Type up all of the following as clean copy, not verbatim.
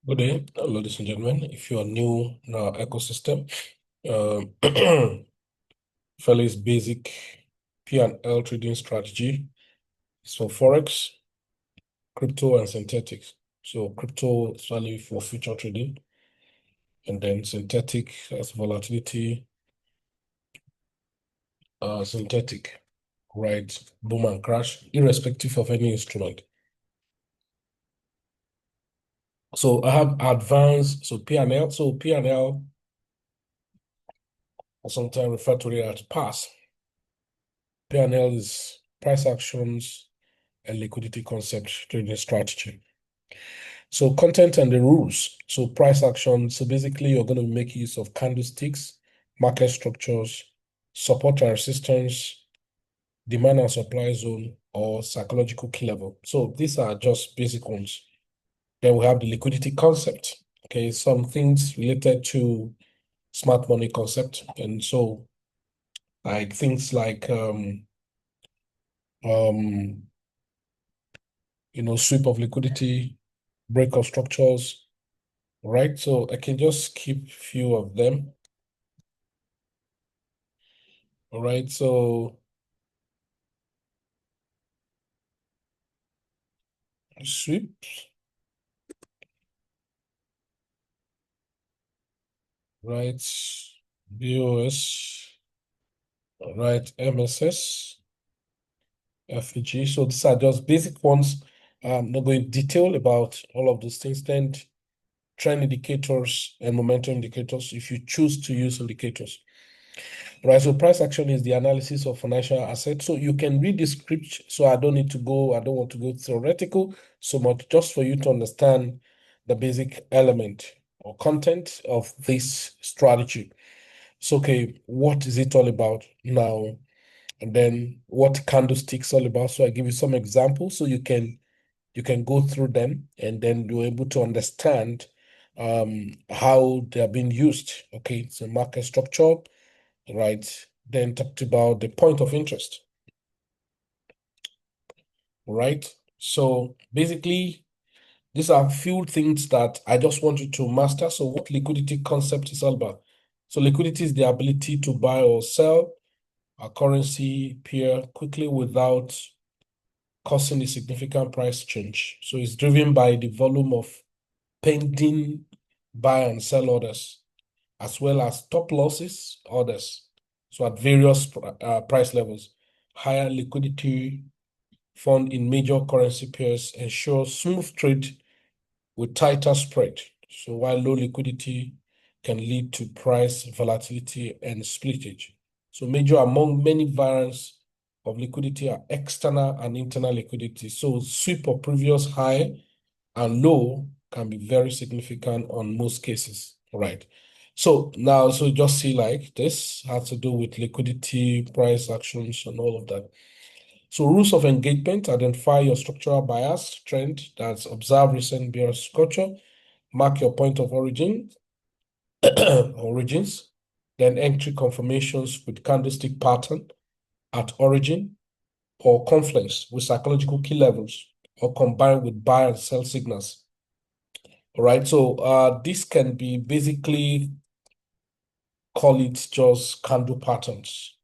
Good day, ladies and gentlemen. If you are new in our ecosystem, um, FELIX basic P&L trading strategy is for Forex, crypto, and synthetics. So crypto is value for future trading, and then synthetic as volatility, synthetic, right? Boom and crash, irrespective of any instrument. So I have advanced, so P&L. So P&L, I sometimes refer to it as PAS. P&L is price actions and liquidity concept trading strategy. So content and the rules. So price action. So basically, you're going to make use of candlesticks, market structures, support and resistance, demand and supply zone, or psychological key level. So these are just basic ones. Then we have the liquidity concept. Okay, some things related to smart money concept. And so like things like um sweep of liquidity, break of structures, right? So I can just skip few of them. All right. So sweep, right? BOS, right? MSS, FEG. So these are just basic ones. I'm not going detail about all of those things. Then trend indicators and momentum indicators if you choose to use indicators. Right, so price action is the analysis of financial assets. So you can read the script. So I don't want to go theoretical so much, just for you to understand the basic element or content of this strategy. So, okay, what is it all about now? And then what candlesticks all about? So I give you some examples so you can go through them and then you're able to understand how they are being used. Okay, so market structure, right? Then talked about the point of interest, right? So basically, these are few things that I just want you to master. So what liquidity concept is all about? So liquidity is the ability to buy or sell a currency pair quickly without causing a significant price change. So it's driven by the volume of pending buy and sell orders, as well as stop losses orders. So at various price levels, higher liquidity fund in major currency pairs ensure smooth trade with tighter spread. So while low liquidity can lead to price volatility and splittage. So major among many variants of liquidity are external and internal liquidity. So sweep of previous high and low can be very significant on most cases, right? So now, so just see like this has to do with liquidity, price actions, and all of that. So rules of engagement, identify your structural bias trend, that's observe recent bearish structure, mark your point of origin, origins, then entry confirmations with candlestick pattern at origin or confluence with psychological key levels or combined with buy and sell signals. All right, so this can be basically call it just candle patterns,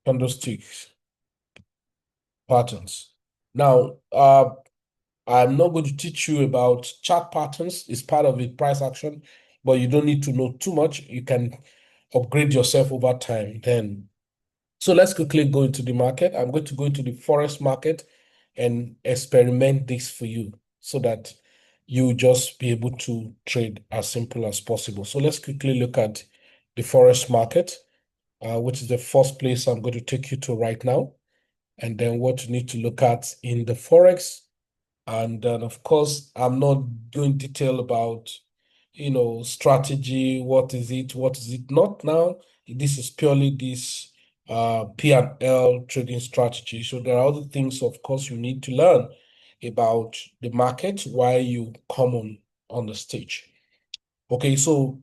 candlesticks patterns. Now, I'm not going to teach you about chart patterns. It's part of it, price action, but you don't need to know too much. You can upgrade yourself over time. Then, so let's quickly go into the market. I'm going to go into the forex market and experiment this for you so that you just be able to trade as simple as possible. So let's quickly look at the forex market, which is the first place I'm going to take you to right now. And then what you need to look at in the forex, and then, of course, I'm not doing detail about, strategy. What is it not now? This is purely this P&L trading strategy. So there are other things, of course, you need to learn about the market while you come on the stage. Okay, so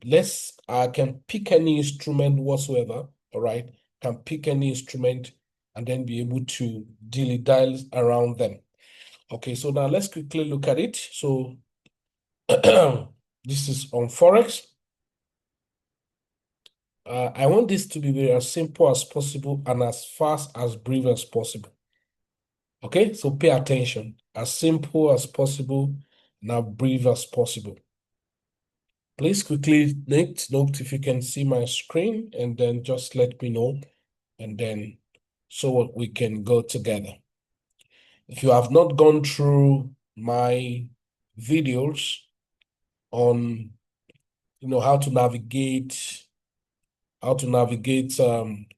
I can pick any instrument whatsoever, all right? Can pick any instrument and then be able to dilly dial around them. Okay, so now let's quickly look at it. So this is on Forex. I want this to be very as simple as possible and as fast as brief as possible. Okay, so pay attention. As simple as possible and as brief as possible. Please quickly note if you can see my screen and then just let me know, and then so we can go together. If you have not gone through my videos on how to navigate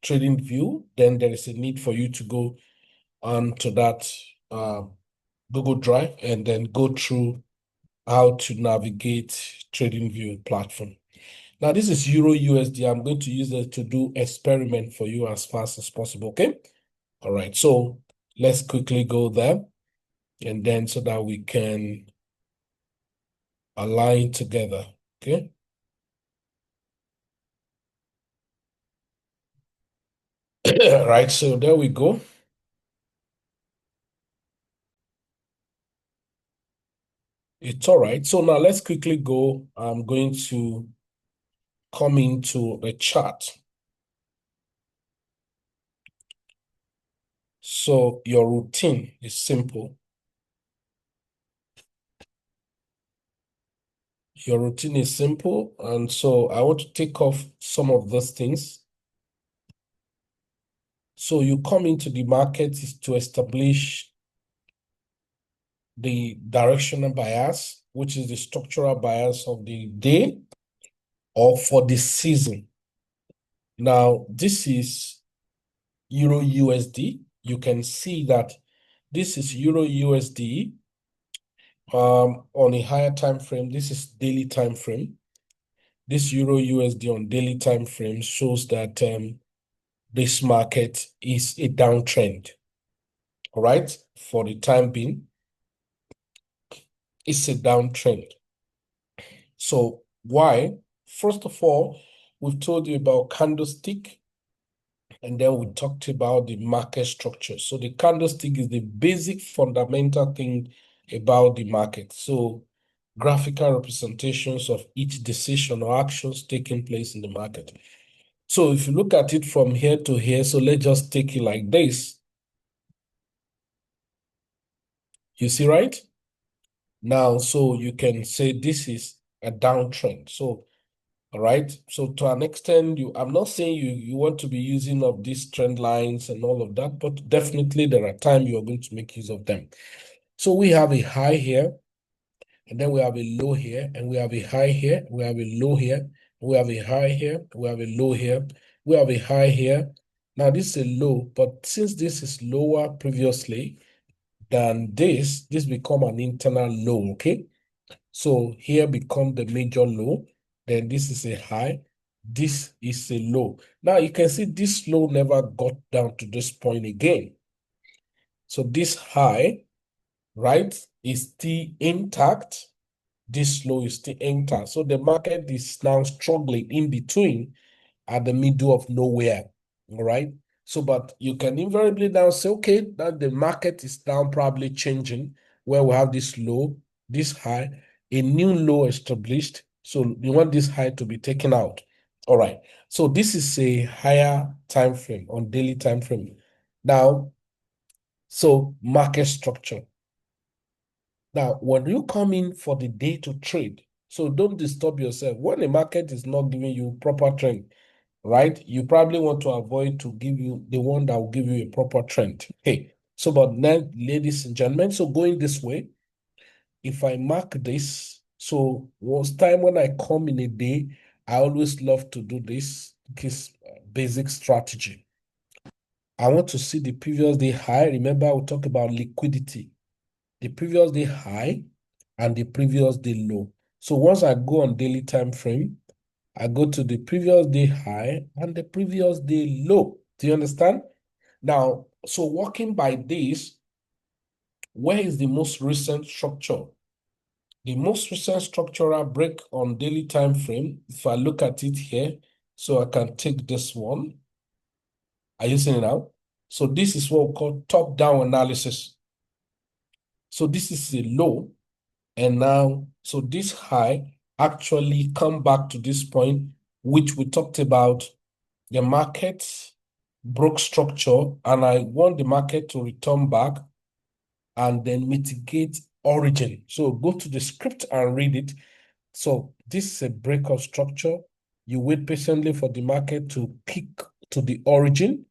TradingView, then there is a need for you to go onto that Google Drive and then go through how to navigate TradingView platform. Now, this is Euro USD. I'm going to use it to do experiment for you as fast as possible, okay? All right, so let's quickly go there, and then so that we can align together, okay? All right, so there we go. It's all right. So now let's quickly go. I'm going to come into the chart. So your routine is simple. Your routine is simple. And so I want to take off some of those things. So you come into the market is to establish the directional bias, which is the structural bias of the day or for the season. Now, this is Euro USD. You can see that this is Euro USD on a higher time frame. This is daily time frame. This Euro USD on daily time frame shows that this market is a downtrend. All right, for the time being, it's a downtrend. So why? First of all, we've told you about candlestick, and then we talked about the market structure. So the candlestick is the basic fundamental thing about the market. So graphical representations of each decision or actions taking place in the market. So if you look at it from here to here, so let's just take it like this. You see, right? Now, so you can say this is a downtrend. So, all right. So to an extent, I'm not saying you want to be using of these trend lines and all of that, but definitely there are times you are going to make use of them. So we have a high here, and then we have a low here, and we have a high here, we have a low here, we have a high here, we have a low here, we have a high here. Now this is a low, but since this is lower previously than this become an internal low, okay? So here become the major low, then this is a high, this is a low. Now you can see this low never got down to this point again. So this high, right, is still intact. This low is still intact. So the market is now struggling in between at the middle of nowhere. All right. So, but you can invariably now say, okay, that the market is now probably changing where we have this low, this high, a new low established. So you want this high to be taken out. All right. So this is a higher time frame on daily time frame. Now, so market structure. Now, when you come in for the day to trade, so don't disturb yourself. When the market is not giving you proper trend, right? You probably want to avoid to give you the one that will give you a proper trend. Hey, so but now, ladies and gentlemen, so going this way, if I mark this, so was time when I come in a day, I always love to do this basic strategy. I want to see the previous day high. Remember, we talked about liquidity. The previous day high and the previous day low. So once I go on daily time frame, I go to the previous day high and the previous day low. Do you understand? Now, so working by this, where is the most recent structure? The most recent structural break on daily time frame, if I look at it here, so I can take this one. Are you seeing it now? So this is what we call top-down analysis. So this is a low, and now, so this high actually come back to this point, which we talked about. The market broke structure, and I want the market to return back and then mitigate origin. So go to the script and read it. So this is a break of structure. You wait patiently for the market to kick to the origin.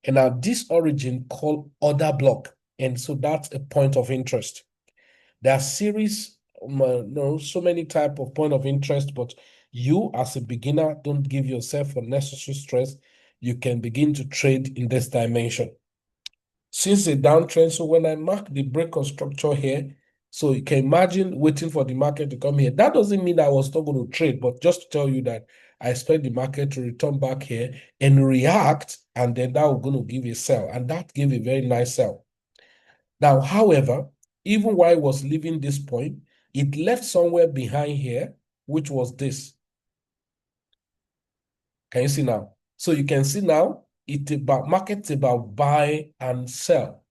And now this origin called order block. And so that's a point of interest. There are series, no, so many type of point of interest, but you as a beginner, don't give yourself unnecessary stress. You can begin to trade in this dimension. Since the downtrend, so when I mark the break of structure here, so you can imagine waiting for the market to come here. That doesn't mean I was not going to trade, but just to tell you that I expect the market to return back here and react, and then that will going to give a sell, and that gave a very nice sell. Now, however, even while I was leaving this point, it left somewhere behind here, which was this. Can you see now? So you can see now, it's about market's about buy and sell,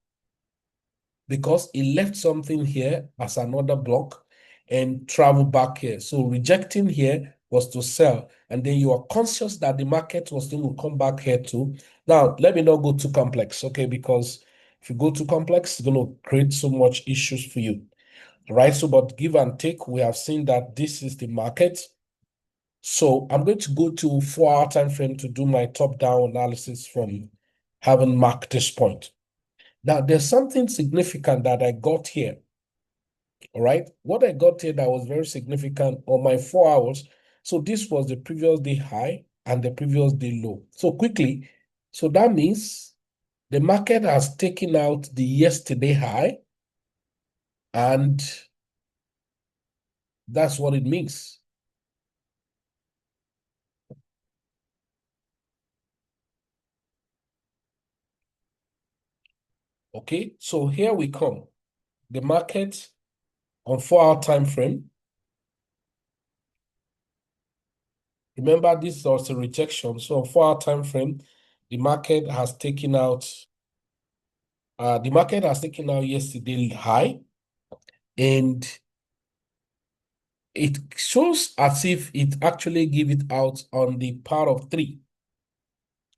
because it left something here as another block and travel back here. So rejecting here was to sell. And then you are conscious that the market was going to come back here too. Now, let me not go too complex, okay? Because if you go too complex, it's going to create so much issues for you, right? So, but give and take, we have seen that this is the market. So I'm going to go to 4-hour time frame to do my top-down analysis from having marked this point. Now, there's something significant that I got here, all right? What I got here that was very significant on my 4 hours. So this was the previous day high and the previous day low. So quickly, so that means the market has taken out the yesterday high, and that's what it means. Okay, so here we come. The market on 4-hour time frame. Remember, this is also rejection. So on 4-hour time frame, the market has taken out yesterday high, and it shows as if it actually give it out on the power of 3.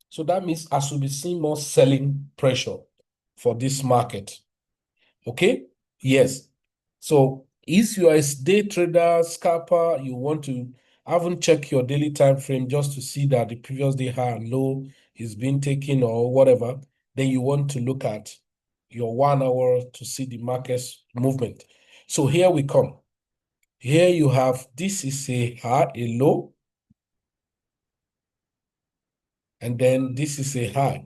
So that means I should be seeing more selling pressure for this market. Okay? Yes. So if you are a day trader, scalper, you want to haven't check your daily time frame just to see that the previous day high and low is being taken or whatever, then you want to look at your 1 hour to see the market's movement. So here we come. Here you have, this is a high, a low, and then this is a high.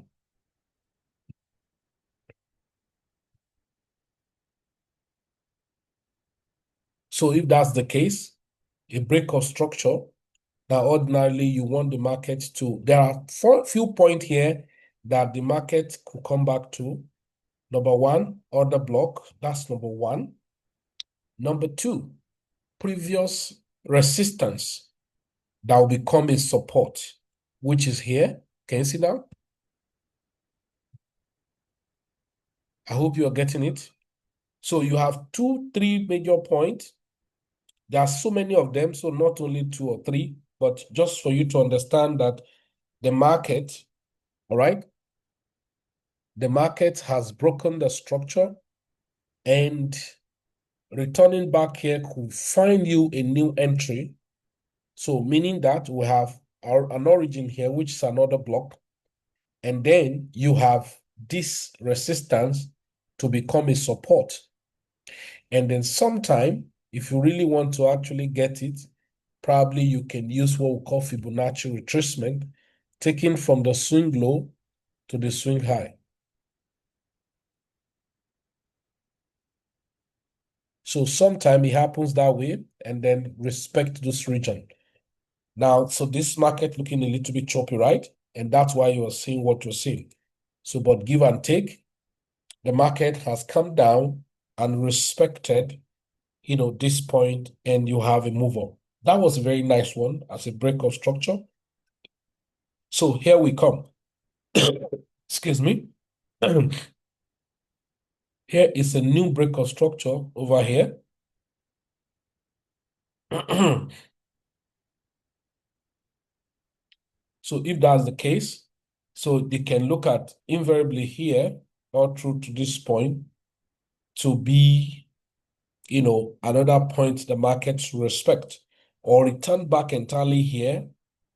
So if that's the case, a break of structure, now ordinarily you want the market to, there are few points here that the market could come back to. Number one, order block, that's number one. Number two, previous resistance that will become a support, which is here. Can you see now? I hope you are getting it. So you have 3 major points. There are so many of them, so not only 2 or 3, but just for you to understand that the market, all right, the market has broken the structure, and returning back here could find you a new entry. So meaning that we have an origin here, which is another block, and then you have this resistance to become a support. And then sometime, if you really want to actually get it, probably you can use what we call Fibonacci retracement, taking from the swing low to the swing high. So sometime it happens that way, and then respect this region. Now, so this market looking a little bit choppy, right? And that's why you are seeing what you're seeing. So, but give and take, the market has come down and respected, this point, and you have a move up. That was a very nice one as a break of structure. So here we come. Excuse me. Here is a new break of structure over here. So if that's the case, so they can look at invariably here all through to this point to be, another point the market should respect, or return back entirely here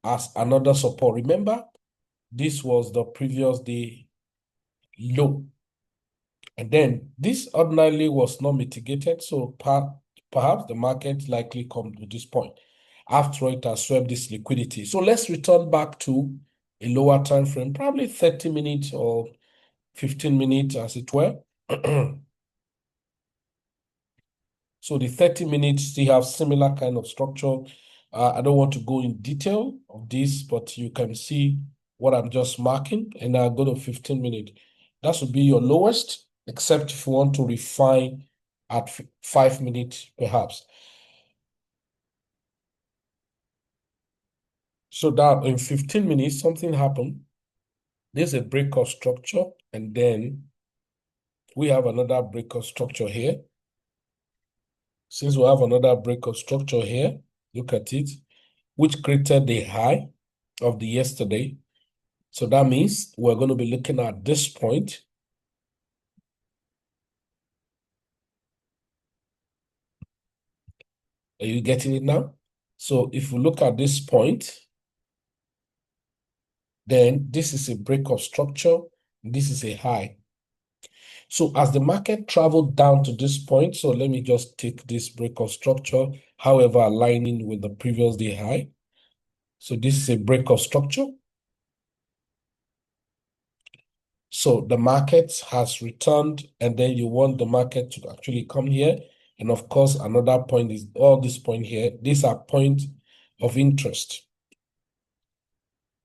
as another support. Remember, this was the previous day low. And then this ordinarily was not mitigated, so perhaps the market likely come to this point after it has swept this liquidity. So let's return back to a lower time frame, probably 30 minutes or 15 minutes as it were. So the 30 minutes still have similar kind of structure. I don't want to go in detail of this, but you can see what I'm just marking, and I'll go to 15 minutes. That should be your lowest, except if you want to refine at 5 minutes, perhaps. So that in 15 minutes, something happened. There's a break of structure, and then we have another break of structure here. Since we have another break of structure here, look at it, which created the high of the yesterday. So that means we're going to be looking at this point. Are you getting it now? So if we look at this point, then this is a break of structure. This is a high. So as the market traveled down to this point, so let me just take this break of structure, however, aligning with the previous day high. So this is a break of structure. So the market has returned, and then you want the market to actually come here. And of course, another point is all this point here. These are points of interest.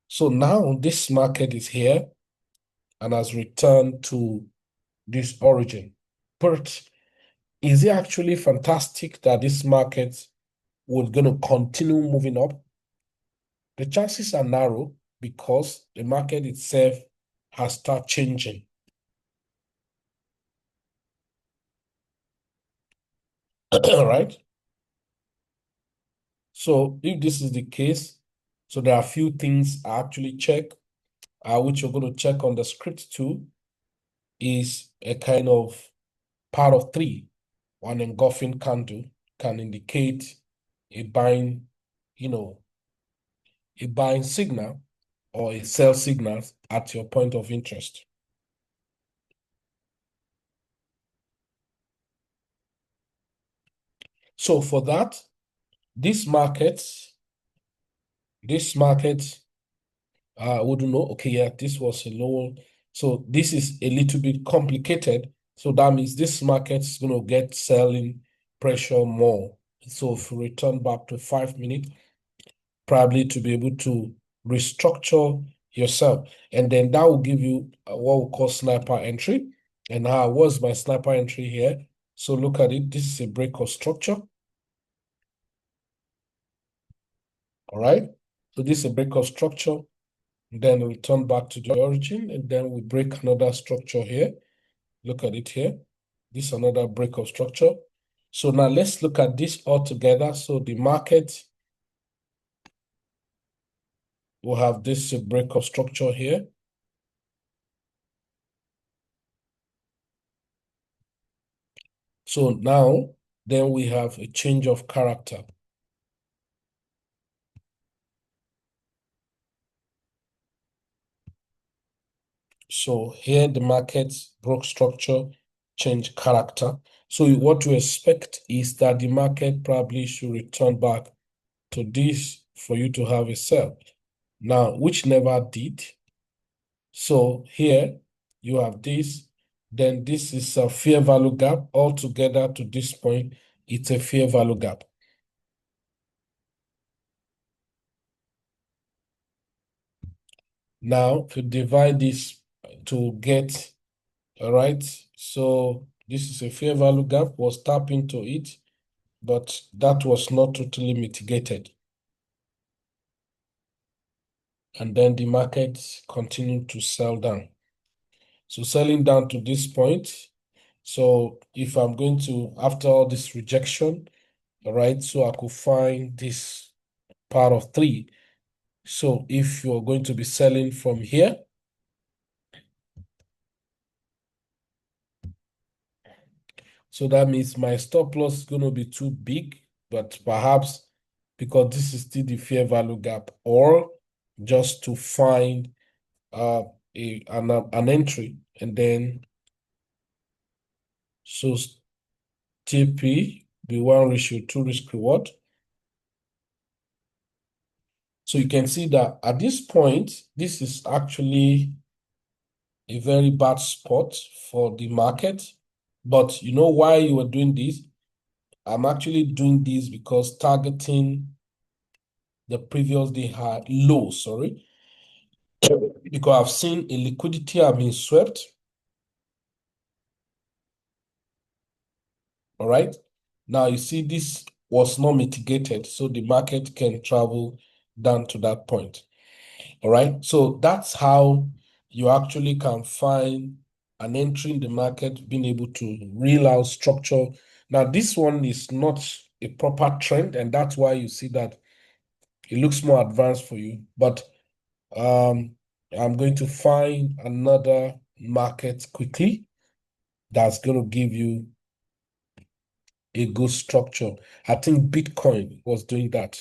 So now this market is here and has returned to this origin. But is it actually fantastic that this market was going to continue moving up? The chances are narrow because the market itself has started changing. Right? So if this is the case, so there are a few things I actually check, which you're going to check on the script too, is a kind of part of three. One engulfing candle can indicate a buying, a buying signal or a sell signal at your point of interest. So for that, this market, wouldn't know, okay, yeah, this was a low. So this is a little bit complicated. So that means this market is going to get selling pressure more. So if we return back to 5 minutes, probably to be able to restructure yourself. And then that will give you what we call sniper entry. And now, what's my sniper entry here? So look at it. This is a break of structure. All right. So this is a break of structure. Then we turn back to the origin, and then we break another structure here. Look at it here. This is another break of structure. So now let's look at this all together. So the market will have this break of structure here. So now, then we have a change of character. So here the market broke structure, change character. So what to expect is that the market probably should return back to this for you to have a sell. Now, which never did. So here you have this, then this is a fair value gap. Altogether to this point, it's a fair value gap. Now, to divide this to get, all right, so this is a fair value gap, was tap into it, but that was not totally mitigated. And then the market continued to sell down. So selling down to this point. So if I'm going to, after all this rejection, all right, so I could find this part of 3. So if you're going to be selling from here, so that means my stop loss is going to be too big, but perhaps because this is still the fair value gap, or just to find an entry, and then so TP be 1:2 risk reward. So you can see that at this point, this is actually a very bad spot for the market. But you know why you are doing this? I'm actually doing this because targeting the previous day high low, sorry, because I've seen a liquidity have been swept. All right. Now you see this was not mitigated, so the market can travel down to that point. All right. So that's how you actually can find an entry in the market, being able to reel out structure. Now, this one is not a proper trend, and that's why you see that it looks more advanced for you. But I'm going to find another market quickly that's going to give you a good structure. I think Bitcoin was doing that.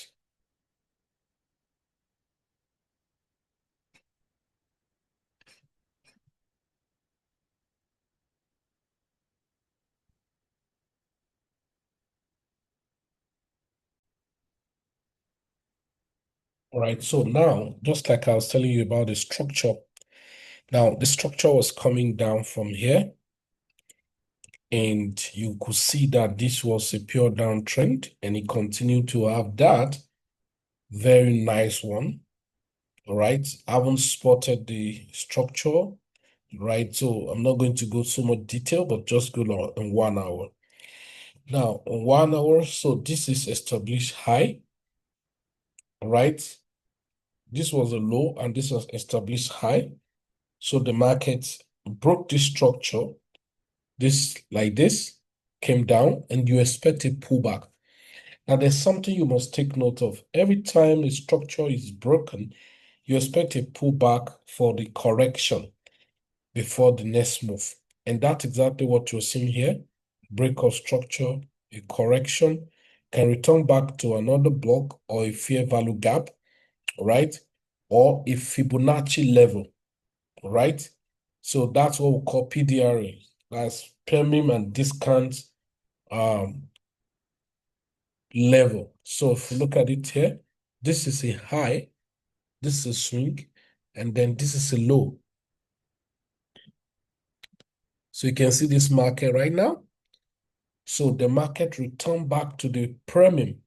All right. So now, just like I was telling you about the structure, now the structure was coming down from here, and you could see that this was a pure downtrend, and it continued to have that very nice one. All right. I haven't spotted the structure, right? So I'm not going to go so much detail, but just go on 1 hour. Now, on 1 hour, so this is established high, right? This was a low, and this was established high. So the market broke this structure, this like this, came down, and you expect a pullback. Now, there's something you must take note of. Every time the structure is broken, you expect a pullback for the correction before the next move. And that's exactly what you're seeing here. Break of structure, a correction, can return back to another block or a fair value gap, right? Or a Fibonacci level, right? So that's what we call PDRA. That's premium and discount level. So if you look at it here, this is a high, this is a swing, and then this is a low. So you can see this market right now. So the market returned back to the premium,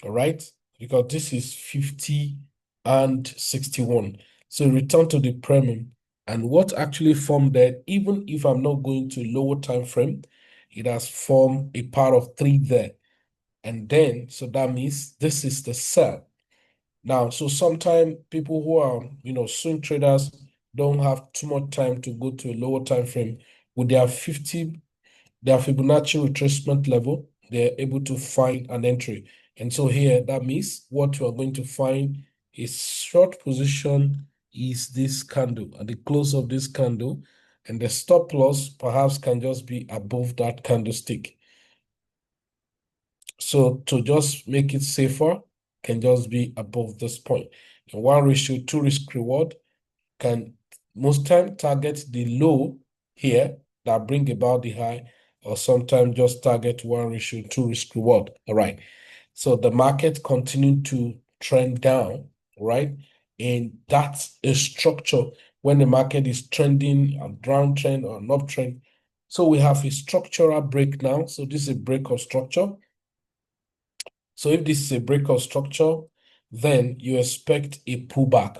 all right? Because this is 50 and 61. So return to the premium. And what actually formed there, even if I'm not going to lower time frame, it has formed a part of 3 there. And then, so that means this is the sell. Now, so sometimes people who are, swing traders don't have too much time to go to a lower time frame. With their Fibonacci retracement level, they're able to find an entry. And so here, that means what you are going to find is short position is this candle, at the close of this candle, and the stop loss perhaps can just be above that candlestick. So to just make it safer, can just be above this point. And 1:2 risk reward can most time target the low here that bring about the high, or sometimes just target 1:2 risk reward. All right. So the market continued to trend down, right? And that's a structure when the market is trending, a downtrend or an uptrend. So we have a structural break now. So this is a break of structure. So if this is a break of structure, then you expect a pullback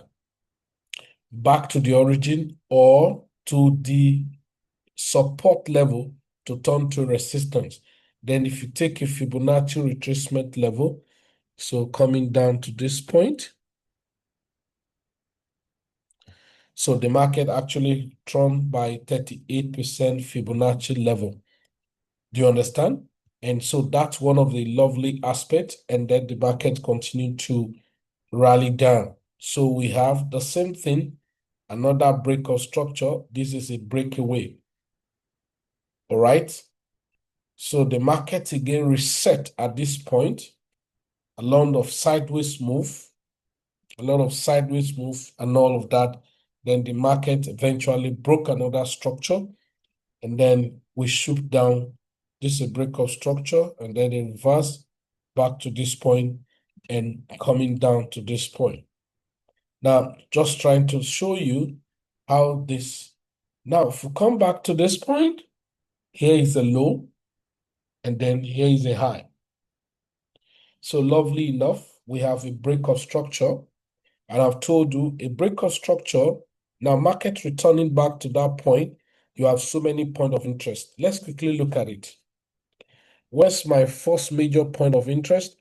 back to the origin or to the support level to turn to resistance. Then if you take a Fibonacci retracement level, so coming down to this point, So the market actually turned by 38% Fibonacci level. Do you understand? And so that's one of the lovely aspects. And then the market continued to rally down. So we have the same thing, another break of structure. This is a breakaway. All right. So the market again reset at this point, a lot of sideways move, and all of that. Then the market eventually broke another structure, and then we shoot down. This is a break of structure, and then it reverse back to this point and coming down to this point. Now, just trying to show you how this. Now, if we come back to this point, here is a low, and then here is a high. So lovely enough, we have a break of structure. And I've told you a break of structure. Now, market returning back to that point, you have so many points of interest. Let's quickly look at it. Where's my first major point of interest?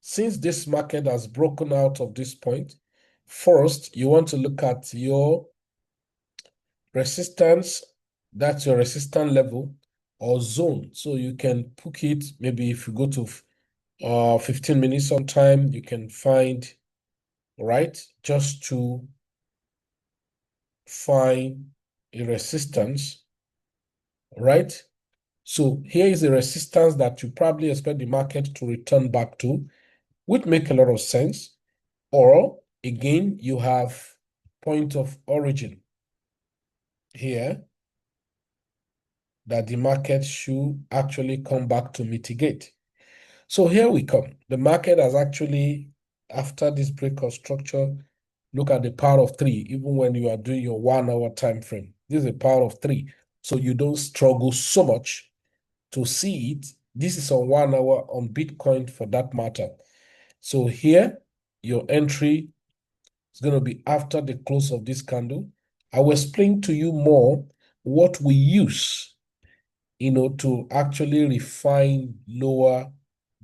Since this market has broken out of this point, first, you want to look at your resistance. That's your resistance level or zone. So you can book it. Maybe if you go to 15 minutes on time, you can find, right, just to find a resistance, right? So here is a resistance that you probably expect the market to return back to, which make a lot of sense. Or again, you have point of origin here that the market should actually come back to mitigate. So here we come. The market has actually, after this break of structure, look at the power of three, even when you are doing your 1 hour time frame. This is a power of three. So you don't struggle so much to see it. This is on 1 hour on Bitcoin for that matter. So here, your entry is going to be after the close of this candle. I will explain to you more what we use, to actually refine lower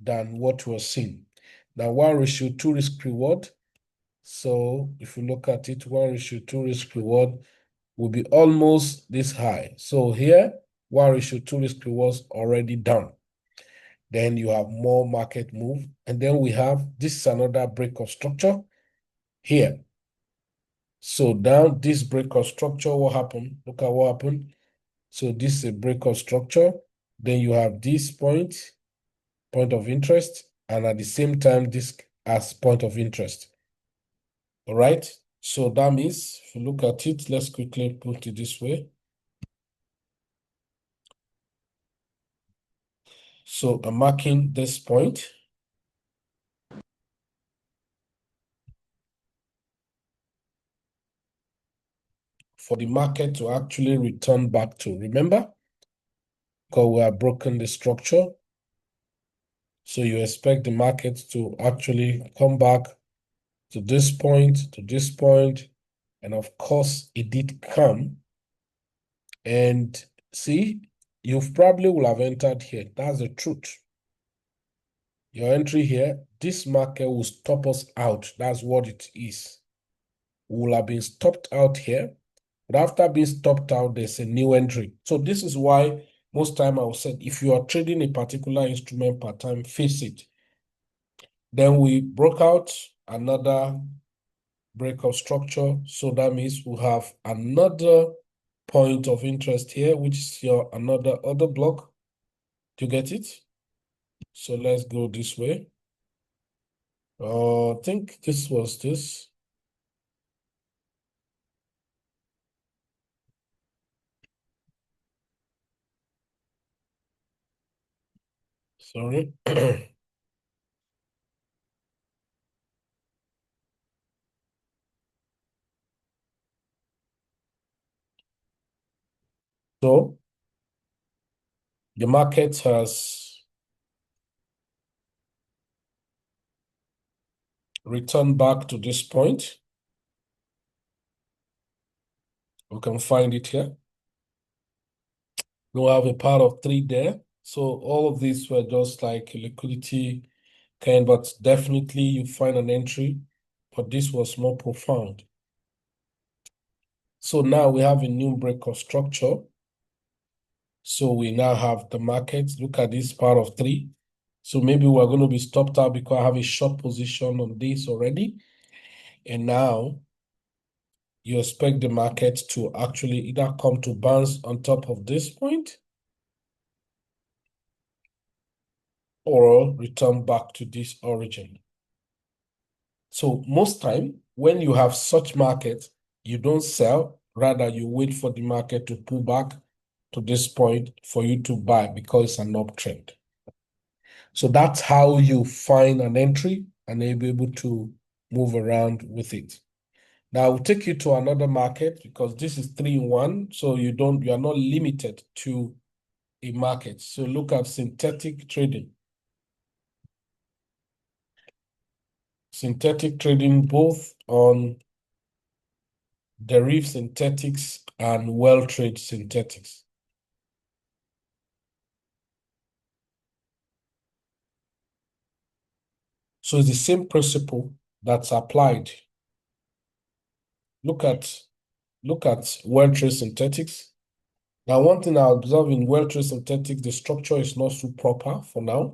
than what we're seeing. Now, 1:2 risk reward. So if you look at it, 1:2 risk reward will be almost this high. So here, 1:2 risk rewards already done. Then you have more market move. And then we have, this is another break of structure here. So now this break of structure, what happened? Look at what happened. So this is a break of structure. Then you have this point of interest, and at the same time, this as point of interest. All right. So that means if you look at it, let's quickly put it this way. So I'm marking this point. For the market to actually return back to, remember? Because we have broken the structure. So you expect the market to actually come back to this point, and of course it did come. And see, you probably will have entered here. That's the truth. Your entry here, this market will stop us out. That's what it is. We will have been stopped out here. But after being stopped out, there's a new entry. So this is why most time I will say, if you are trading a particular instrument per time, face it. Then we broke out another break of structure. So that means we have another point of interest here, which is your other block. Do you get it? So let's go this way. I think this was this. Sorry. So the market has returned back to this point. We can find it here. We have a part of three there. So all of these were just like liquidity kind, but definitely you find an entry, but this was more profound. So now we have a new break of structure. So we now have the market. Look at this part of 3. So maybe we're going to be stopped out because I have a short position on this already. And now you expect the market to actually either come to bounce on top of this point or return back to this origin. So most time, when you have such market, you don't sell, rather you wait for the market to pull back to this point for you to buy because it's an uptrend. So that's how you find an entry and you'll be able to move around with it. Now I'll take you to another market because this is 3-in-1, so you are not limited to a market. So look at synthetic trading. Synthetic trading both on derivative synthetics and well-trade synthetics. So it's the same principle that's applied. Look at well-trade synthetics. Now, one thing I observe in well-trade synthetics, the structure is not so proper for now.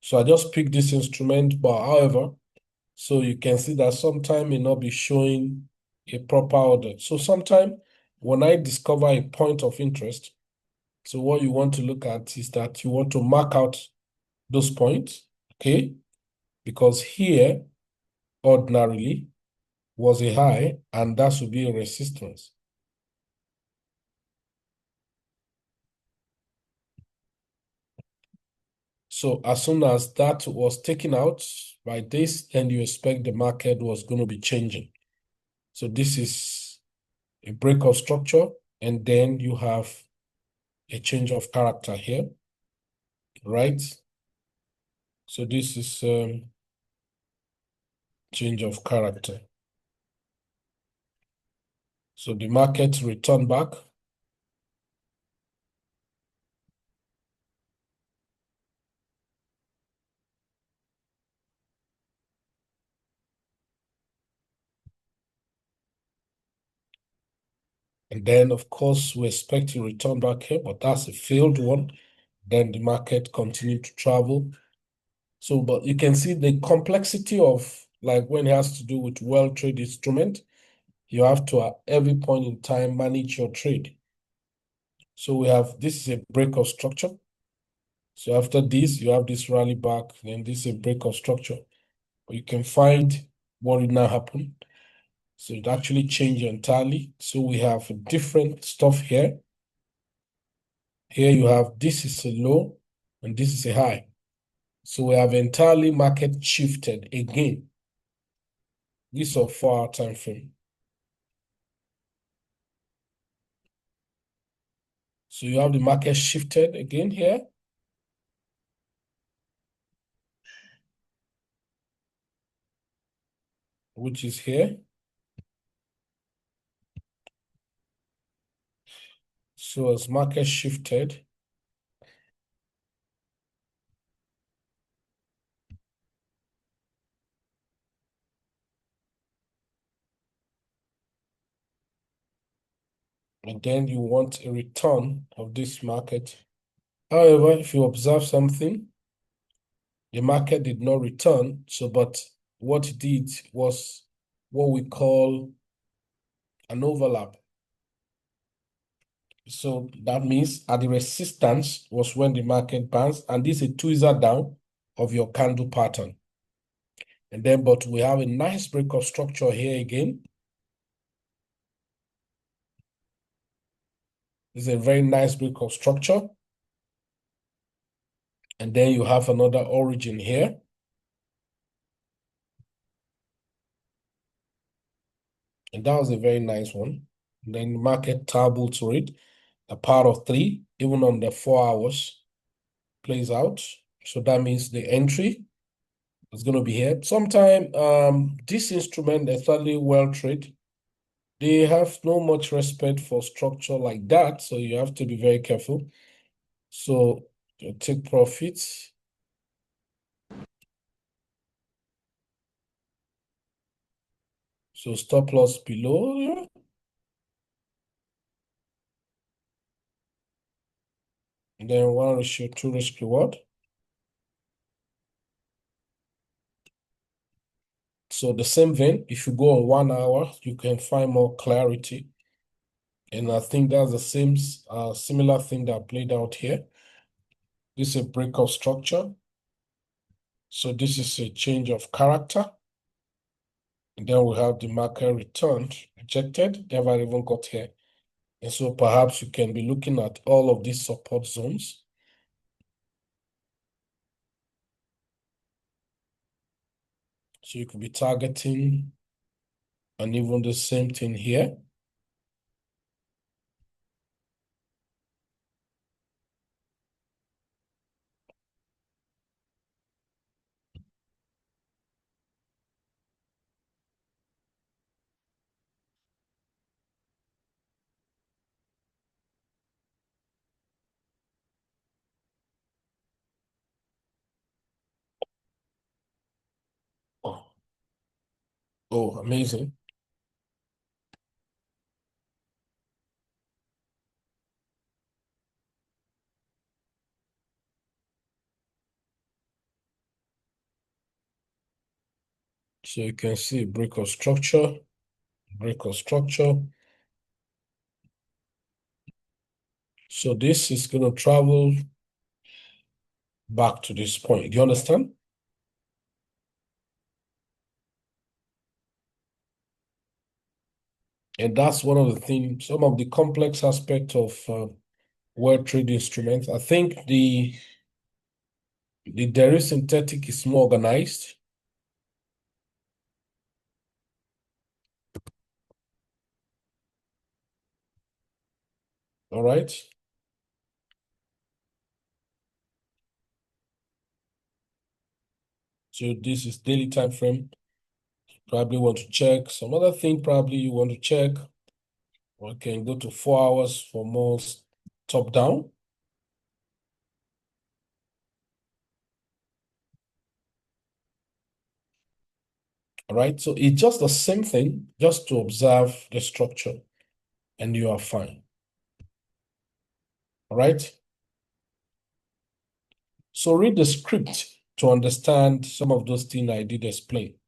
So I just picked this instrument, but however, so you can see that sometime may not be showing a proper order. So sometime when I discover a point of interest, so what you want to look at is that you want to mark out those points, okay? Because here, ordinarily, was a high, and that should be a resistance. So as soon as that was taken out by this, then you expect the market was going to be changing. So this is a break of structure, and then you have a change of character here, right? So this is change of character. So the market returned back. And then, of course, we expect to return back here, but that's a failed one. Then the market continued to travel. So, but you can see the complexity of like when it has to do with well-trade instrument, you have to at every point in time manage your trade. So we have, this is a break of structure. So after this, you have this rally back, then this is a break of structure. But you can find what will now happen. So it actually changed entirely. So we have different stuff here. Here you have, this is a low and this is a high. So we have entirely market shifted again. This is a 4-hour time frame. So you have the market shifted again here. Which is here. So as market shifted, and then you want a return of this market. However, if you observe something, the market did not return. So, but what it did was what we call an overlap. So that means at the resistance was when the market bounced, and this is a tweezer down of your candle pattern. And then, but we have a nice break of structure here again. This is a very nice break of structure. And then you have another origin here. And that was a very nice one. And then the market tabbled to it. The part of 3, even on the 4 hours, plays out. So that means the entry is going to be here. Sometime this instrument, especially well trade, they have no much respect for structure like that. So you have to be very careful. So you take profits. So stop loss below here. And then 1:2 risk reward. So the same vein, if you go on 1 hour, you can find more clarity. And I think that's the same similar thing that played out here. This is a break of structure. So this is a change of character. And then we have the market returned, rejected, never even got here. And so perhaps you can be looking at all of these support zones. So you could be targeting, and even the same thing here. Oh, oh, amazing. So you can see break of structure, break of structure. So this is going to travel back to this point. Do you understand? And that's one of the things, some of the complex aspects of word trade instruments. I think the derivative synthetic is more organized. All right. So this is daily time frame. Probably want to check some other thing. Probably you want to check. We can go to 4 hours for more top down. All right. So it's just the same thing, just to observe the structure, and you are fine. All right. So read the script to understand some of those things I did explain.